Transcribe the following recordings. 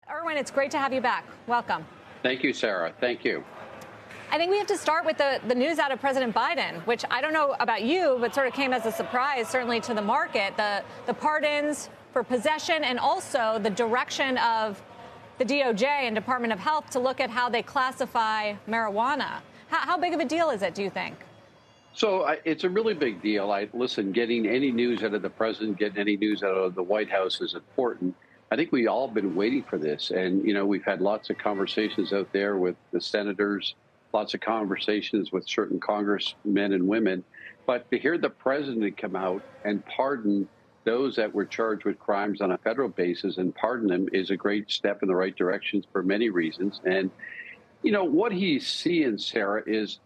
Irwin, it's great to have you back. Welcome. Thank you, Sarah. Thank you. I think we have to start with the news out of President Biden, which I don't know about you, but sort of came as a surprise, certainly to the market. The pardons for possession and also the direction of the DOJ and Department of Health to look at how they classify marijuana. How big of a deal is it, do you think? So it's a really big deal. Listen, getting any news out of the president, getting any news out of the White House is important. I think we all been waiting for this. And, we've had lots of conversations out there with the senators, lots of conversations with certain congressmen and women. But to hear the president come out and pardon those that were charged with crimes on a federal basis and pardon them is a great step in the right direction for many reasons. And, what he's seeing, Sarah, is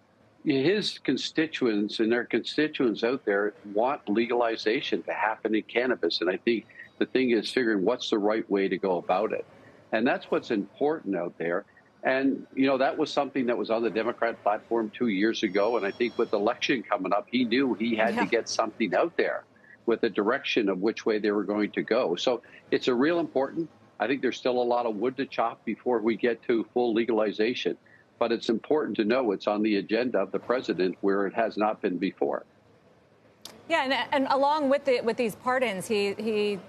his constituents and their constituents out there want legalization to happen in cannabis. And I think the thing is figuring what's the right way to go about it. And that's what's important out there. And, that was something that was on the Democrat platform 2 years ago. And I think with the election coming up, he knew he had to get something out there with the direction of which way they were going to go. So it's a real important. I think there's still a lot of wood to chop before we get to full legalization. But it's important to know it's on the agenda of the president where it has not been before. Yeah, and along with these pardons, he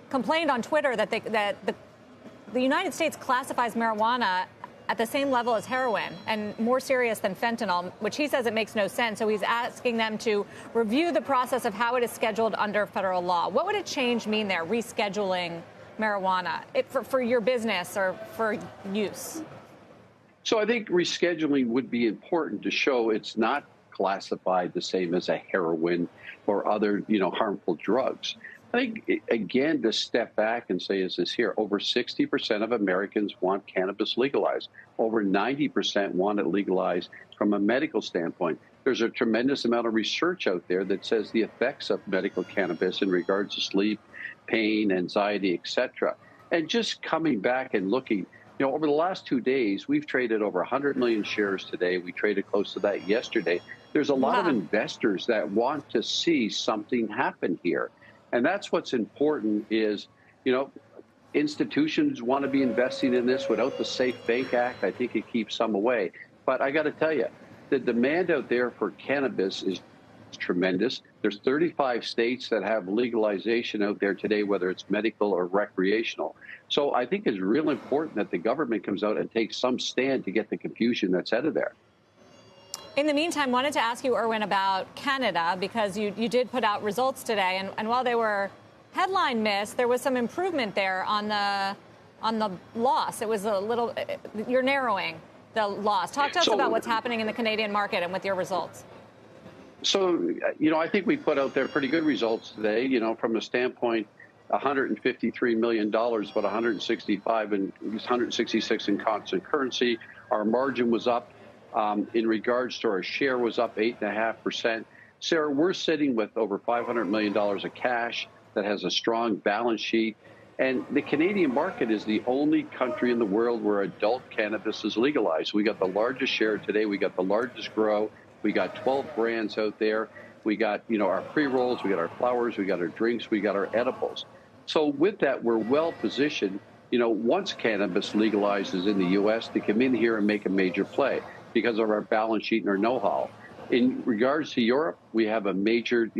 complained on Twitter that the United States classifies marijuana at the same level as heroin and more serious than fentanyl, which he says it makes no sense. So he's asking them to review the process of how it is scheduled under federal law. What would a change mean there, rescheduling marijuana for your business or for use? So I think rescheduling would be important to show it's not classified the same as a heroin or other, harmful drugs. I think, again, to step back and say, is this here? Over 60% of Americans want cannabis legalized. Over 90% want it legalized from a medical standpoint. There's a tremendous amount of research out there that says the effects of medical cannabis in regards to sleep, pain, anxiety, etc. And just coming back and looking, over the last 2 days, we've traded over 100 million shares today. We traded close to that yesterday. There's a lot of investors that want to see something happen here. And that's what's important is, institutions want to be investing in this. Without the Safe Bank Act, I think it keeps some away. But I got to tell you, the demand out there for cannabis is tremendous. There's 35 states that have legalization out there today, whether it's medical or recreational. So I think it's real important that the government comes out and takes some stand to get the confusion that's out of there. In the meantime, wanted to ask you, Irwin, about Canada, because you did put out results today. And while they were headline miss, there was some improvement there on the loss. It was a little, you're narrowing the loss. Talk to us about what's happening in the Canadian market and with your results. So, I think we put out there pretty good results today, from the standpoint, $153 million, but 165 and 166 in constant currency. Our margin was up. In regards to our share was up 8.5%. Sarah, we're sitting with over $500 million of cash that has a strong balance sheet. And the Canadian market is the only country in the world where adult cannabis is legalized. We got the largest share today. We got the largest grow. We got 12 brands out there. We got, our pre-rolls, we got our flowers, we got our drinks, we got our edibles. So with that, we're well positioned, once cannabis legalizes in the U.S. to come in here and make a major play because of our balance sheet and our know-how. In regards to Europe, we have a major,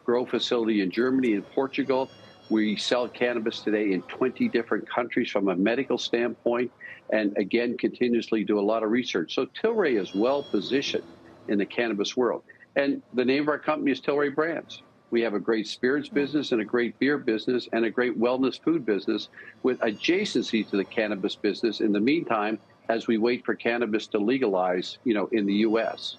grow facility in Germany and Portugal. We sell cannabis today in 20 different countries from a medical standpoint, and again, continuously do a lot of research. So Tilray is well positioned in the cannabis world. And the name of our company is Tilray Brands. We have a great spirits business and a great beer business and a great wellness food business with adjacency to the cannabis business in the meantime, as we wait for cannabis to legalize, in the U.S.